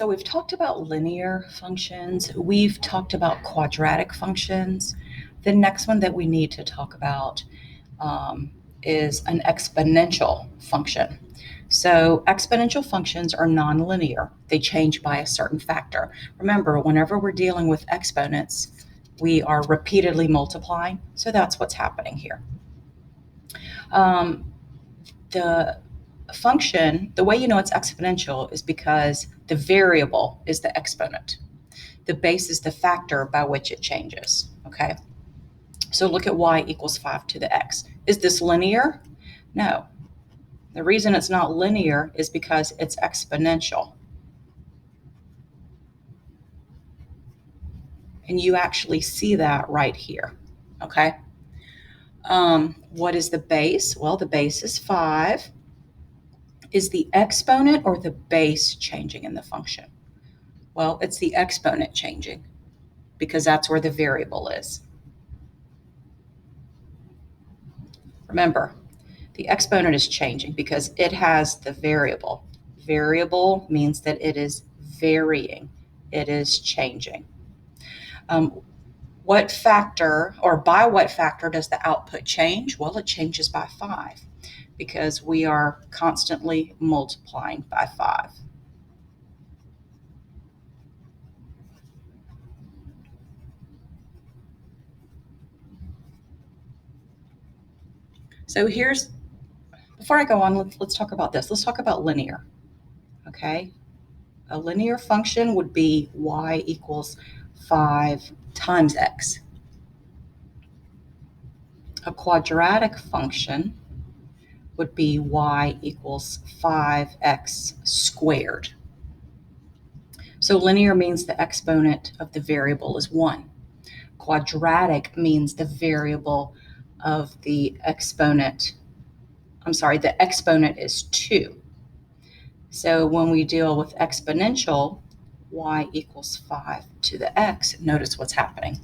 So we've talked about linear functions. We've talked about quadratic functions. The next one that we need to talk about is an exponential function. So exponential functions are nonlinear. They change by a certain factor. Remember, whenever we're dealing with exponents, we are repeatedly multiplying. So that's what's happening here. The function, the way you know it's exponential is because the variable is the exponent. The base is the factor by which it changes, okay? So look at y equals 5 to the x. Is this linear? No. The reason it's not linear is because it's exponential. And you actually see that right here, okay? What is the base? Well, the base is 5. Is the exponent or the base changing in the function? Well, it's the exponent changing because that's where the variable is. Remember, the exponent is changing because it has the variable. Variable means that it is varying. It is changing. What factor or by what factor does the output change? Well, it changes by 5 because we are constantly multiplying by 5. So before I go on, let's talk about this. Let's talk about linear, okay? A linear function would be y equals 5 times x. A quadratic function would be y equals 5x squared. So linear means the exponent of the variable is 1. Quadratic means the variable of the exponent, the exponent is 2. So when we deal with exponential, y equals 5 to the x, notice what's happening.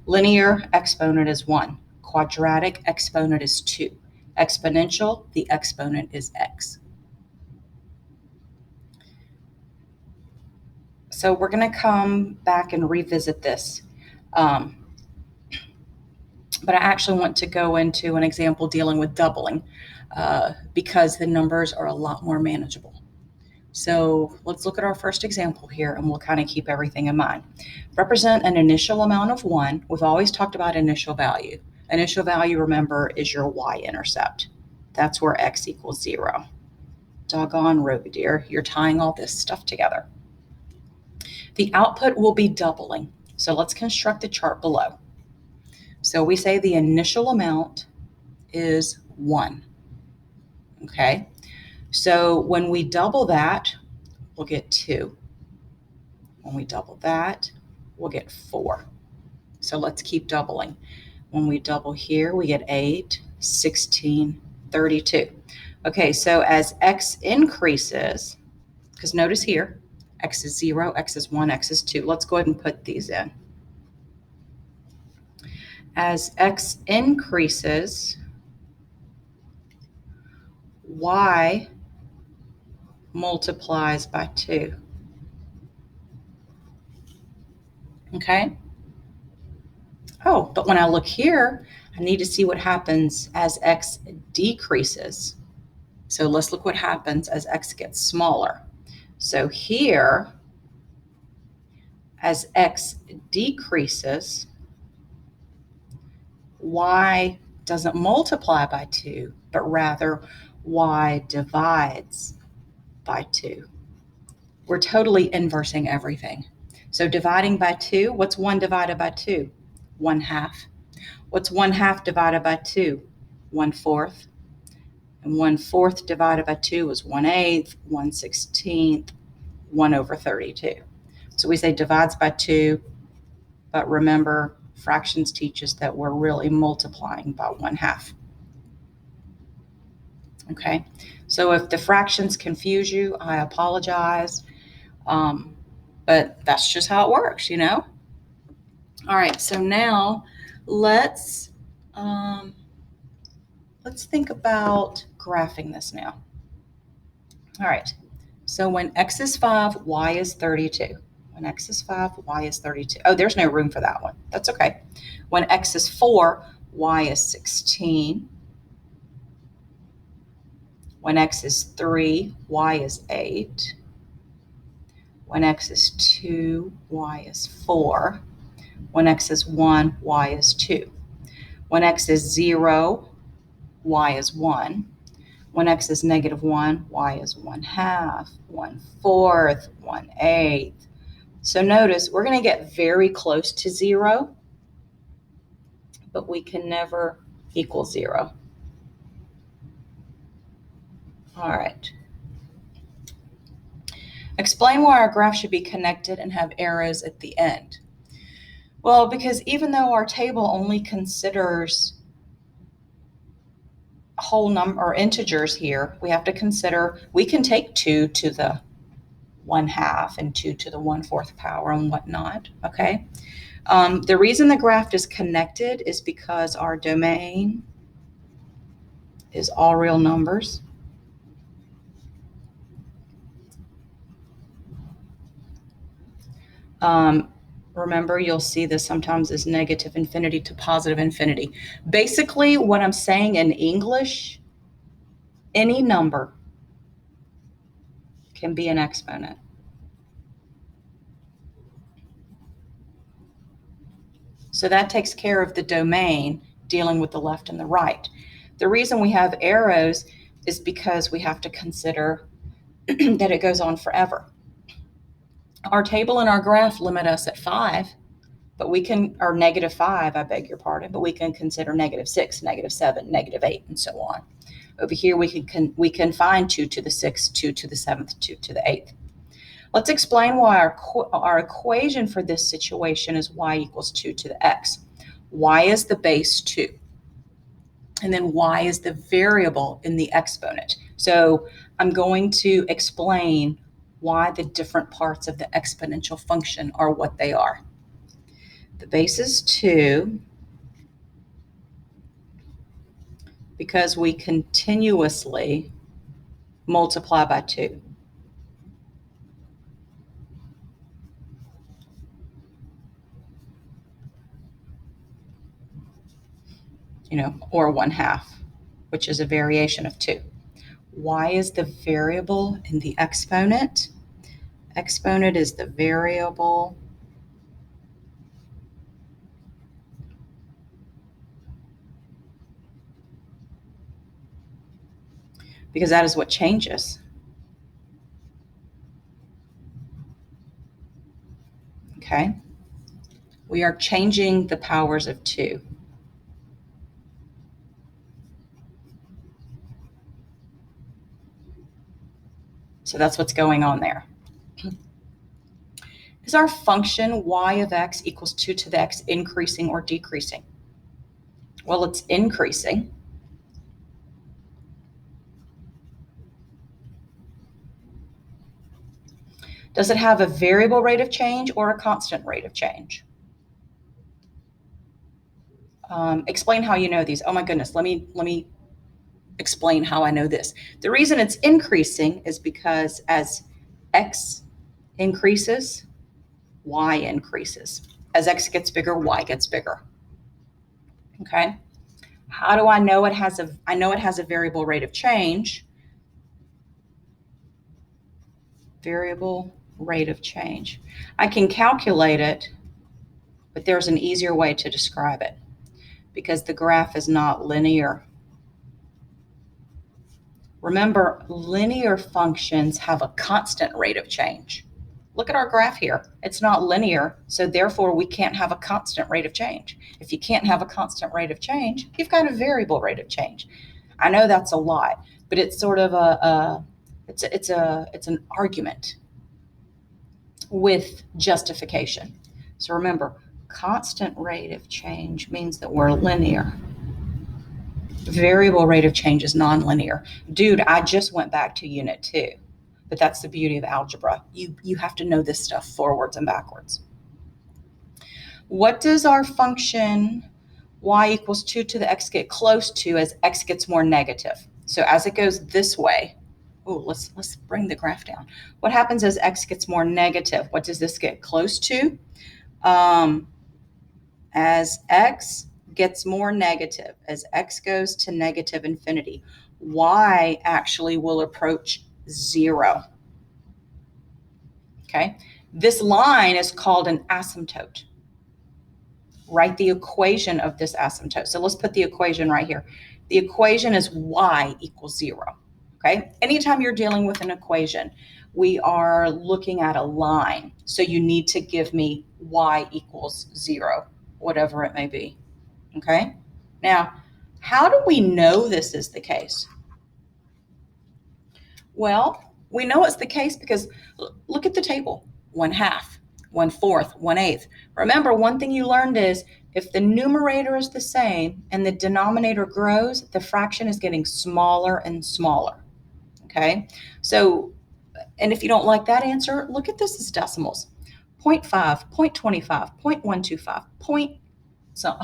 Linear exponent is 1. Quadratic exponent is 2. Exponential, the exponent is x. So we're going to come back and revisit this. But I actually want to go into an example dealing with doubling because the numbers are a lot more manageable. So let's look at our first example here and we'll kind of keep everything in mind. Represent an initial amount of 1. We've always talked about initial value. Initial value, remember, is your y-intercept. That's where x equals 0. Doggone Roby dear, you're tying all this stuff together. The output will be doubling. So let's construct the chart below. So we say the initial amount is 1. Okay, so when we double that, we'll get 2. When we double that, we'll get 4. So let's keep doubling. When we double here, we get 8, 16, 32. Okay, so as x increases, because notice here, x is 0, x is 1, x is 2. Let's go ahead and put these in. As x increases, y multiplies by 2. Okay? Oh, but when I look here, I need to see what happens as x decreases. So let's look what happens as x gets smaller. So here, as x decreases, y doesn't multiply by 2, but rather y divides by 2. We're totally inversing everything. So dividing by 2, what's 1 divided by 2? 1/2. What's 1/2 divided by 2? 1/4. And 1/4 divided by 2 is 1/8, 1/16, 1/32. So we say divides by 2, but remember, fractions teach us that we're really multiplying by 1/2. Okay, so if the fractions confuse you, I apologize, but that's just how it works, you know? All right, so now let's think about graphing this now. All right, So when x is 5, y is 32. When x is 5, y is 32. Oh, there's no room for that one. That's okay. When x is 4, y is 16. When x is 3, y is 8. When x is 2, y is 4. When x is 1, y is 2. When x is 0, y is 1. When x is negative 1, y is 1/2, 1/4, 1/8. So notice we're going to get very close to 0, but we can never equal 0. All right. Explain why our graph should be connected and have arrows at the end. Well, because even though our table only considers whole number or integers here, we have to consider, we can take 2 to the 1/2 and 2 to the 1/4 power and whatnot, okay? The reason the graph is connected is because our domain is all real numbers. Remember, you'll see this sometimes as negative infinity to positive infinity. Basically, what I'm saying in English, any number can be an exponent. So that takes care of the domain dealing with the left and the right. The reason we have arrows is because we have to consider that it goes on forever. Our table and our graph limit us at 5, but we can, or negative 5, I beg your pardon, but we can consider negative 6, negative 7, negative 8, and so on. Over here, we can find 2 to the 6th, 2 to the 7th, 2 to the 8th. Let's explain why our equation for this situation is y equals 2 to the x. Y is the base 2. And then y is the variable in the exponent. So I'm going to explain why the different parts of the exponential function are what they are. The base is 2 because we continuously multiply by 2. Or 1/2, which is a variation of 2. Y is the variable in the exponent. Exponent is the variable because that is what changes. Okay? We are changing the powers of 2. So that's what's going on there. Is our function y of x equals 2 to the x increasing or decreasing? Well, it's increasing. Does it have a variable rate of change or a constant rate of change? Explain how you know these. Oh my goodness, let me explain how I know this. The reason it's increasing is because as x increases, y increases. As x gets bigger, y gets bigger. Okay? How do I know it has a variable rate of change? Variable rate of change. I can calculate it, but there's an easier way to describe it because the graph is not linear. Remember, linear functions have a constant rate of change. Look at our graph here. It's not linear, so therefore we can't have a constant rate of change. If you can't have a constant rate of change, you've got a variable rate of change. I know that's a lot, but it's sort of it's an argument with justification. So remember, constant rate of change means that we're linear. Variable rate of change is nonlinear. Dude, I just went back to Unit 2, but that's the beauty of algebra. You have to know this stuff forwards and backwards. What does our function y equals 2 to the x get close to as x gets more negative? So as it goes this way, Oh, let's bring the graph down. What happens as x gets more negative? What does this get close to? As x gets more negative, as x goes to negative infinity, y actually will approach 0. Okay, this line is called an asymptote. Write the equation of this asymptote. So let's put the equation right here. The equation is y equals 0. Okay, anytime you're dealing with an equation, we are looking at a line. So you need to give me y equals 0, whatever it may be. Okay, now how do we know this is the case? Well, we know it's the case because look at the table. 1/2, 1/4, 1/8. Remember, one thing you learned is if the numerator is the same and the denominator grows, the fraction is getting smaller and smaller. Okay, so, and if you don't like that answer, look at this as decimals. 0.5, 0.25, 0.125,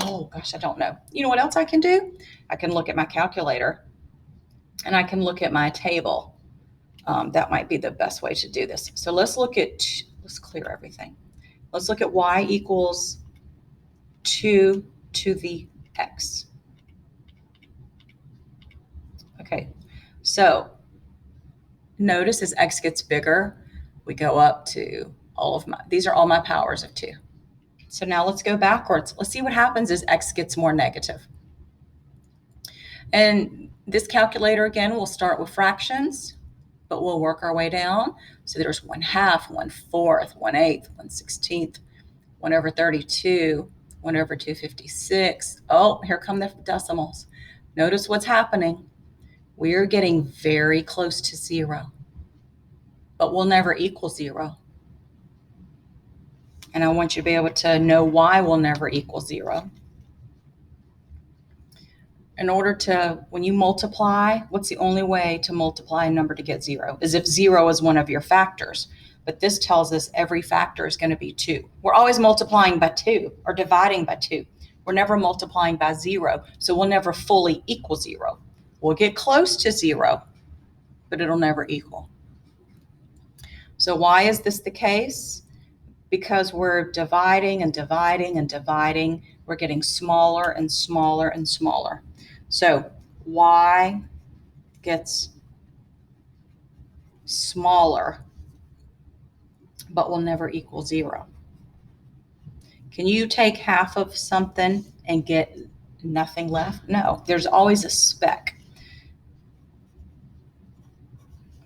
oh gosh, I don't know. You know what else I can do? I can look at my calculator and I can look at my table. That might be the best way to do this. So let's clear everything. Let's look at y equals 2 to the x. Okay, so notice as x gets bigger, we go up to these are all my powers of 2. So now let's go backwards. Let's see what happens as x gets more negative. And this calculator, again, will start with fractions, but we'll work our way down. So there's 1/2, 1/4, 1/8, 1/16, 1/32, 1/256. Oh, here come the decimals. Notice what's happening. We're getting very close to 0, but we'll never equal 0. And I want you to be able to know why we'll never equal 0. In order to, when you multiply, what's the only way to multiply a number to get 0? Is if 0 is one of your factors. But this tells us every factor is going to be 2. We're always multiplying by 2 or dividing by 2. We're never multiplying by 0, so we'll never fully equal 0. We'll get close to 0, but it'll never equal. So why is this the case? Because we're dividing and dividing and dividing. We're getting smaller and smaller and smaller. So y gets smaller, but will never equal 0. Can you take half of something and get nothing left? No, there's always a speck.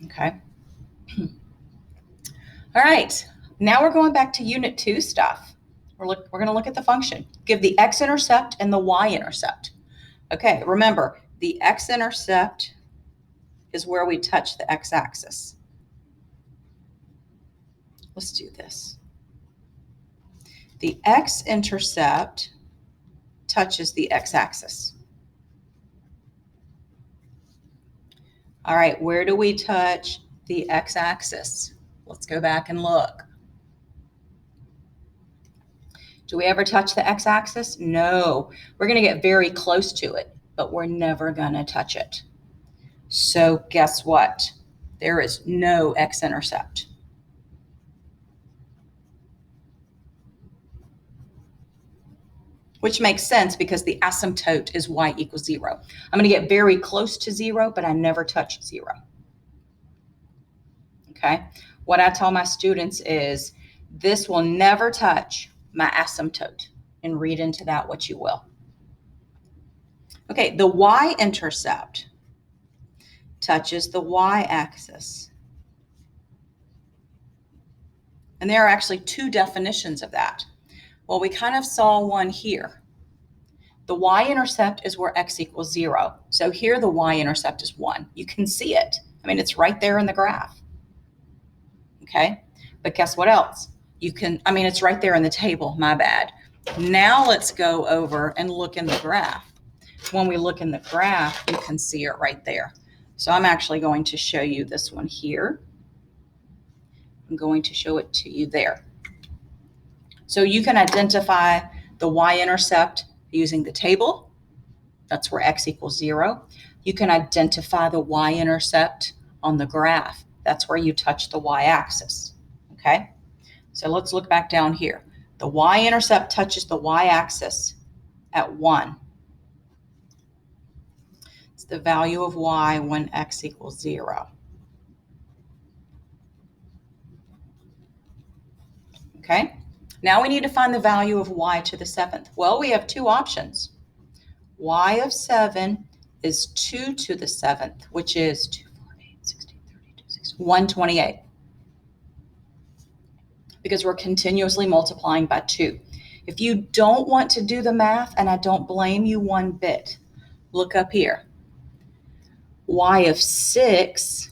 Okay. All right, now we're going back to Unit 2 stuff. We're going to look at the function. Give the x-intercept and the y-intercept. Okay, remember, the x-intercept is where we touch the x-axis. Let's do this. The x-intercept touches the x-axis. All right, where do we touch the x-axis? Let's go back and look. Do we ever touch the x-axis? No. We're going to get very close to it, but we're never going to touch it. So guess what? There is no x-intercept. Which makes sense because the asymptote is y equals 0. I'm going to get very close to 0, but I never touch 0. Okay? What I tell my students is this will never touch my asymptote, and read into that what you will. Okay, the y-intercept touches the y-axis. And there are actually 2 definitions of that. Well, we kind of saw one here. The y-intercept is where x equals 0. So here the y-intercept is 1. You can see it. I mean, it's right there in the graph. Okay, but guess what else? It's right there in the table, my bad. Now let's go over and look in the graph. When we look in the graph, you can see it right there. So I'm actually going to show you this one here. I'm going to show it to you there. So you can identify the y-intercept using the table. That's where x equals 0. You can identify the y-intercept on the graph. That's where you touch the y-axis, okay? So let's look back down here. The y-intercept touches the y-axis at 1. It's the value of y when x equals 0. Okay, now we need to find the value of y to the 7th. Well, we have two options. Y of 7 is 2 to the 7th, which is 2, 4, 8, 16, 32, 60, 128. Because we're continuously multiplying by 2. If you don't want to do the math, and I don't blame you one bit, look up here. Y of 6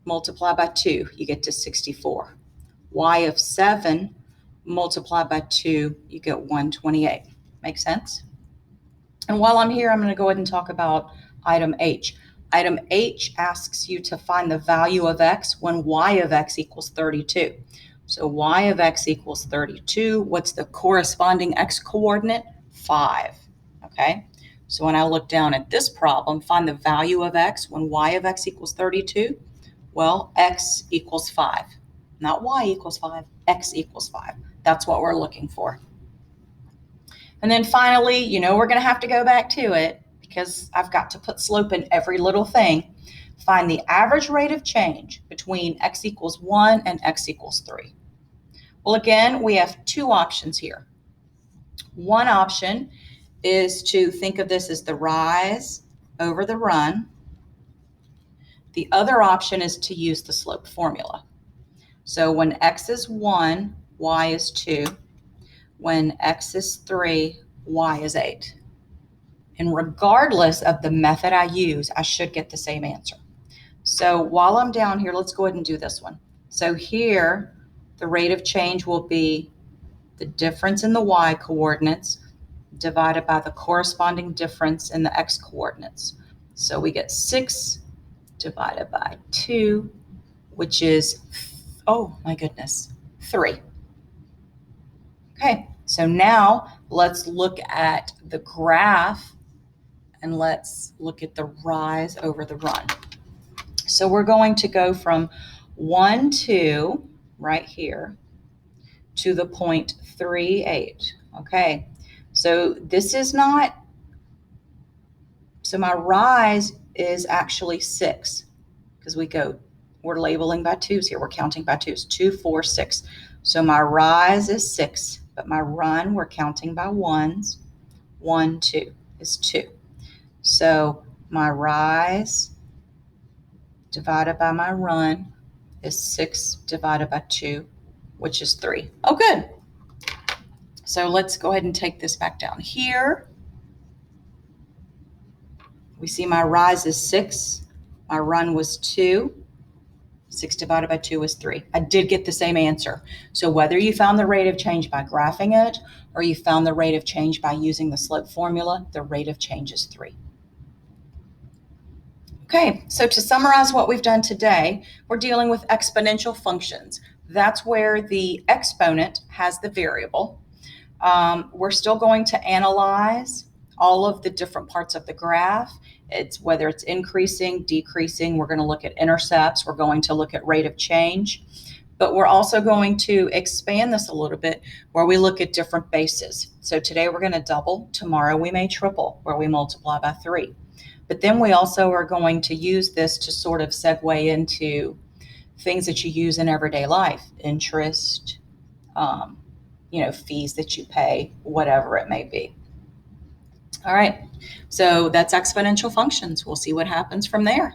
multiply by 2, you get to 64. Y of 7 multiply by 2, you get 128. Make sense? And while I'm here, I'm going to go ahead and talk about item H. Item H asks you to find the value of x when y of x equals 32. So y of x equals 32. What's the corresponding x coordinate? 5. Okay? So when I look down at this problem, find the value of x when y of x equals 32. Well, x equals 5. Not y equals 5, x equals 5. That's what we're looking for. And then finally, you know we're going to have to go back to it because I've got to put slope in every little thing. Find the average rate of change between x equals 1 and x equals 3. Well, again, we have two options here. One option is to think of this as the rise over the run. The other option is to use the slope formula. So when x is 1, y is 2. When x is 3, y is 8. And regardless of the method I use, I should get the same answer. So while I'm down here, let's go ahead and do this one. So here, the rate of change will be the difference in the y coordinates divided by the corresponding difference in the x coordinates. So we get 6 divided by 2, which is, oh my goodness, 3. Okay, so now let's look at the graph and let's look at the rise over the run. So we're going to go from 1, 2, right here, to the point 3, 8. Okay, so this is not, so my rise is actually 6 because we're labeling by 2s here. We're counting by 2s, 2, 4, 6. So my rise is 6, but my run, we're counting by 1s. 1, 2 is 2. So my rise divided by my run is 6 divided by 2, which is 3. Oh, good. So let's go ahead and take this back down here. We see my rise is 6. My run was 2. 6 divided by 2 is 3. I did get the same answer. So whether you found the rate of change by graphing it or you found the rate of change by using the slope formula, the rate of change is 3. Okay, so to summarize what we've done today, we're dealing with exponential functions. That's where the exponent has the variable. We're still going to analyze all of the different parts of the graph. It's whether it's increasing, decreasing. We're going to look at intercepts. We're going to look at rate of change. But we're also going to expand this a little bit where we look at different bases. So today we're going to double. Tomorrow we may triple, where we multiply by 3. But then we also are going to use this to sort of segue into things that you use in everyday life, interest, fees that you pay, whatever it may be. All right, so that's exponential functions. We'll see what happens from there.